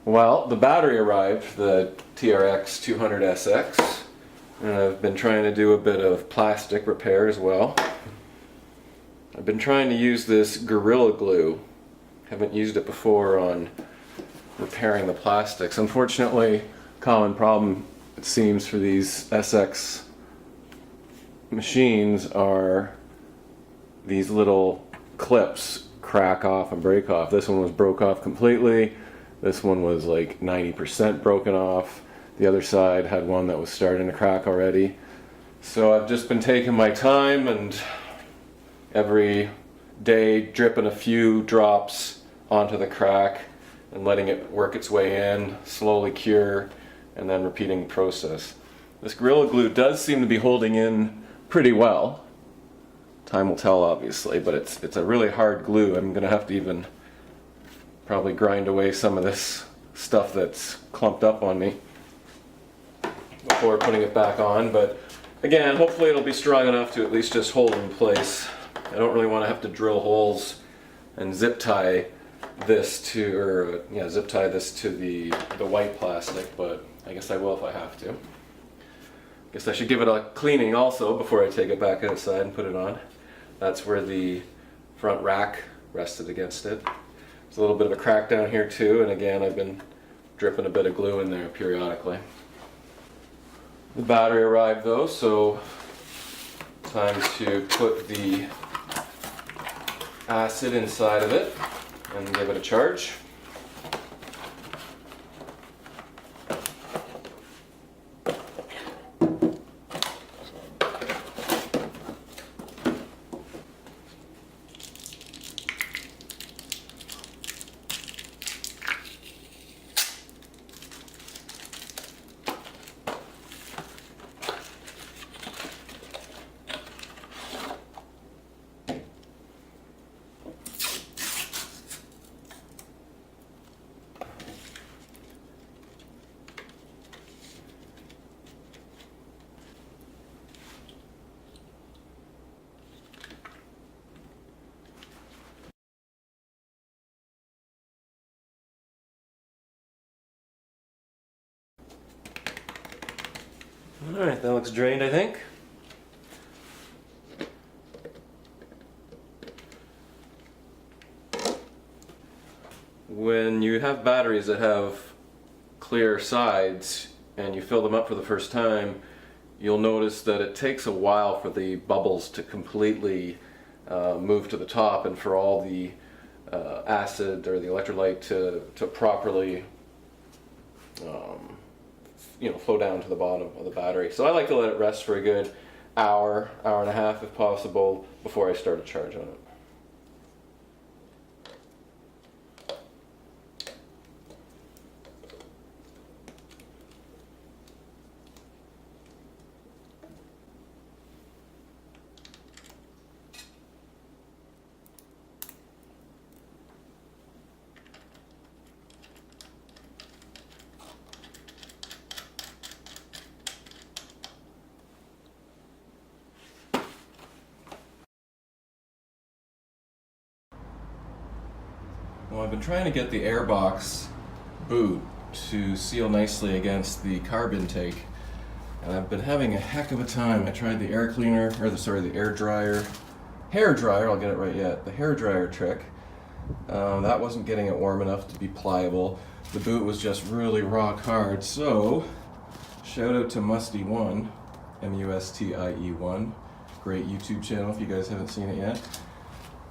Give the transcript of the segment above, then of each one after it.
Well, the battery arrived, the TRX200SX, and I've been trying to do a bit of plastic repair as well. I've been trying to use this Gorilla Glue. Haven't used it before on repairing the plastics. Unfortunately, common problem it seems for these SX machines are these little clips crack off and break off. This one was broke off completely. This one was like 90% broken off. The other side had one that was starting to crack already. So I've just been taking my time and every day dripping a few drops onto the crack and letting it work its way in, slowly cure, and then repeating the process. This Gorilla Glue does seem to be holding in pretty well. Time will tell, obviously, but it's a really hard glue. I'm gonna have to even probably grind away some of this stuff that's clumped up on me before putting it back on. But again, hopefully it'll be strong enough to at least just hold in place. I don't really want to have to drill holes and zip tie this to, the white plastic, but I guess I will if I have to. Guess I should give it a cleaning also before I take it back outside and put it on. That's where the front rack rested against it. There's a little bit of a crack down here too, and again I've been dripping a bit of glue in there periodically. The battery arrived though, so time to put the acid inside of it and give it a charge. Alright, that looks drained, I think. When you have batteries that have clear sides and you fill them up for the first time, you'll notice that it takes a while for the bubbles to completely move to the top and for all the acid or the electrolyte to properly flow down to the bottom of the battery. So I like to let it rest for a good hour, hour and a half if possible, before I start a charge on it. Well, I've been trying to get the airbox boot to seal nicely against the carb intake, and I've been having a heck of a time. I tried the air cleaner, the air dryer, hair dryer, I'll get it right yet, the hair dryer trick. That wasn't getting it warm enough to be pliable. The boot was just really rock hard, so shout out to Mustie1, M-U-S-T-I-E-1, great YouTube channel if you guys haven't seen it yet.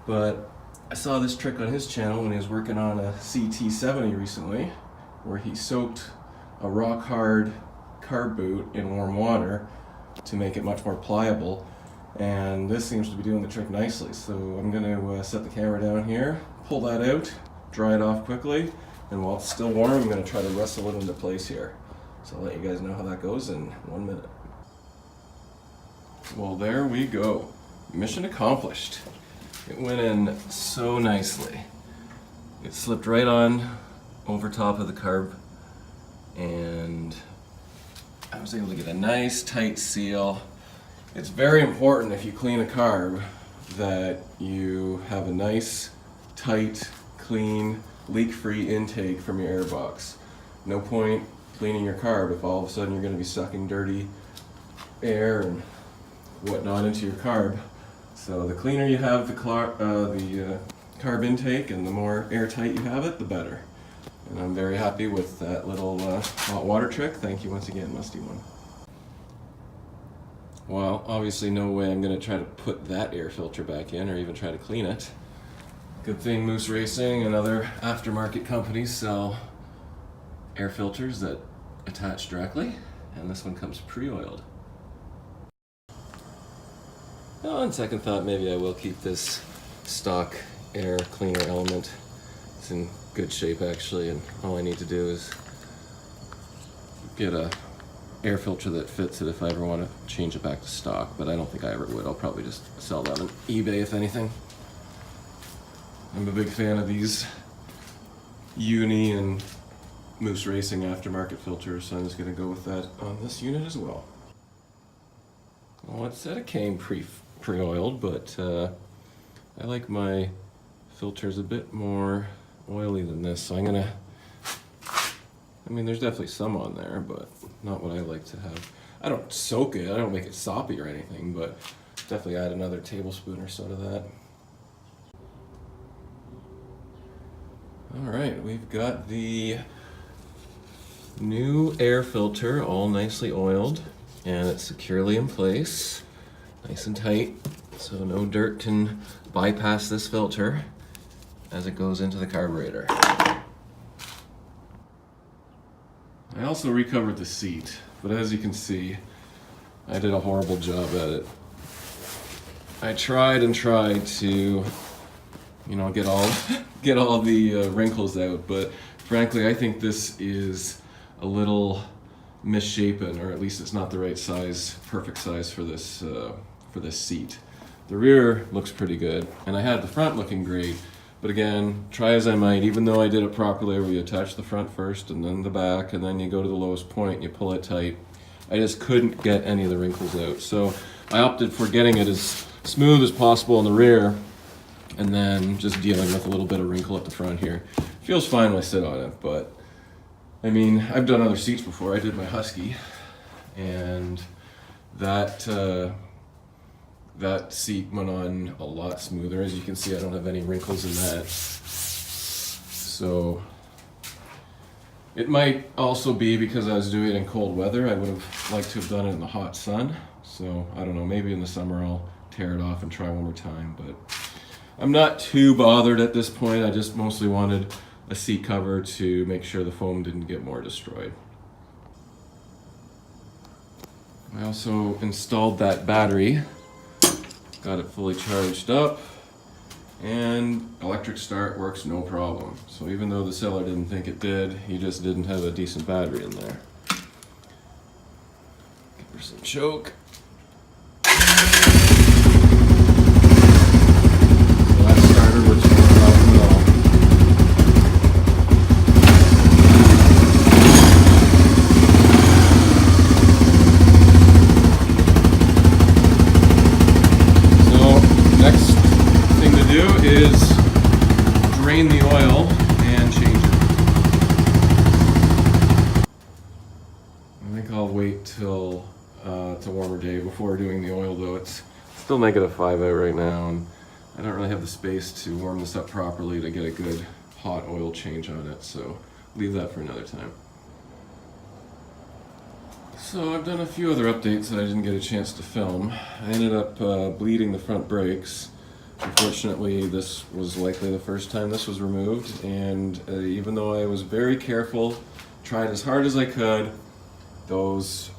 But I saw this trick on his channel when he was working on a CT70 recently, where he soaked a rock hard carb boot in warm water to make it much more pliable, and this seems to be doing the trick nicely. So I'm going to set the camera down here, pull that out, dry it off quickly, and while it's still warm I'm going to try to wrestle it into place here. So I'll let you guys know how that goes in 1 minute. Well, there we go. Mission accomplished. It went in so nicely. It slipped right on over top of the carb, and I was able to get a nice tight seal. It's very important if you clean a carb that you have a nice, tight, clean, leak-free intake from your airbox. no point cleaning your carb if all of a sudden you're going to be sucking dirty air and whatnot into your carb. So the cleaner you have the carb intake and the more airtight you have it, the better. And I'm very happy with that little hot water trick. Thank you once again, Musty One. Well, obviously no way I'm going to try to put that air filter back in or even try to clean it. Good thing Moose Racing and other aftermarket companies sell air filters that attach directly, and this one comes pre-oiled. Now, on second thought, maybe I will keep this stock air cleaner element. It's in good shape actually, and all I need to do is get a air filter that fits it if I ever want to change it back to stock, but I don't think I ever would. I'll probably just sell that on eBay if anything. I'm a big fan of these Uni and Moose Racing aftermarket filters, so I'm just going to go with that on this unit as well. Well, it said it came pre-oiled, but I like my filters a bit more oily than this, so I'm gonna, I mean, there's definitely some on there, but not what I like to have. I don't soak it, I don't make it soppy or anything, but definitely add another tablespoon or so to that. All right, we've got the new air filter all nicely oiled, and it's securely in place, nice and tight, so no dirt can bypass this filter as it goes into the carburetor. I also recovered the seat, but as you can see, I did a horrible job at it. I tried and tried to, you know, get all the wrinkles out, but frankly, I think this is a little misshapen, or at least it's not the right size, perfect size for this seat. The rear looks pretty good, and I had the front looking great. But again, try as I might, even though I did it properly where you attach the front first and then the back and then you go to the lowest point and you pull it tight, I just couldn't get any of the wrinkles out. So I opted for getting it as smooth as possible in the rear and then just dealing with a little bit of wrinkle at the front here. Feels fine when I sit on it, but I mean, I've done other seats before. I did my Husky, and that seat went on a lot smoother. As you can see, I don't have any wrinkles in that. So it might also be because I was doing it in cold weather. I would have liked to have done it in the hot sun. So I don't know, maybe in the summer I'll tear it off and try one more time, but I'm not too bothered at this point. I just mostly wanted a seat cover to make sure the foam didn't get more destroyed. I also installed that battery. Got it fully charged up, and electric start works no problem. So even though the seller didn't think it did, he just didn't have a decent battery in there. Give her some choke. So that starter works no problem at all. Is drain the oil and change it. I think I'll wait till it's a warmer day before doing the oil, though. It's still -5 out right now, and I don't really have the space to warm this up properly to get a good hot oil change on it, so leave that for another time. So I've done a few other updates that I didn't get a chance to film. I ended up bleeding the front brakes. Unfortunately, this was likely the first time this was removed, and even though I was very careful, tried as hard as I could, those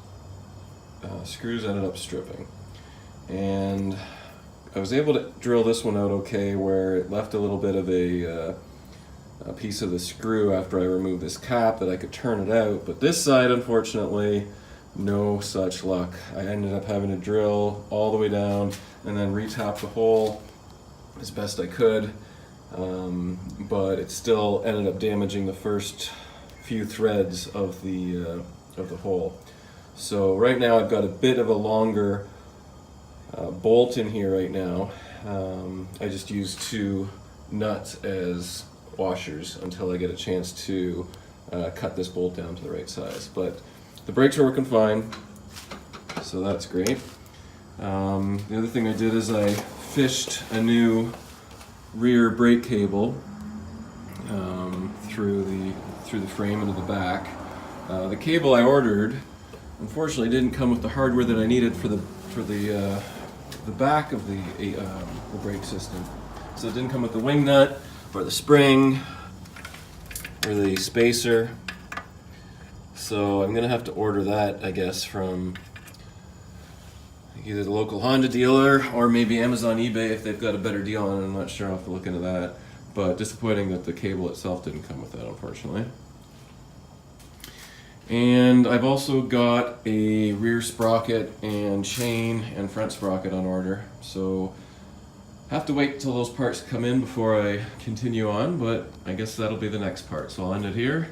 screws ended up stripping. And I was able to drill this one out okay, where it left a little bit of a piece of the screw after I removed this cap that I could turn it out, but this side, unfortunately, no such luck. I ended up having to drill all the way down and then re-tap the hole as best I could, but it still ended up damaging the first few threads of the hole. So right now I've got a bit of a longer bolt in here right now. I just use 2 nuts as washers until I get a chance to cut this bolt down to the right size. But the brakes are working fine, so that's great. The other thing I did is I fished a new rear brake cable through the frame into the back. The cable I ordered, unfortunately, didn't come with the hardware that I needed for the back of the brake system. So it didn't come with the wing nut or the spring or the spacer. So I'm gonna have to order that, I guess, from either the local Honda dealer or maybe Amazon, eBay if they've got a better deal on it. I'm not sure. I'll have to look into that. But disappointing that the cable itself didn't come with that, unfortunately. And I've also got a rear sprocket and chain and front sprocket on order. So have to wait till those parts come in before I continue on, but I guess that'll be the next part. So I'll end it here.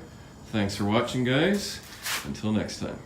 Thanks for watching, guys. Until next time.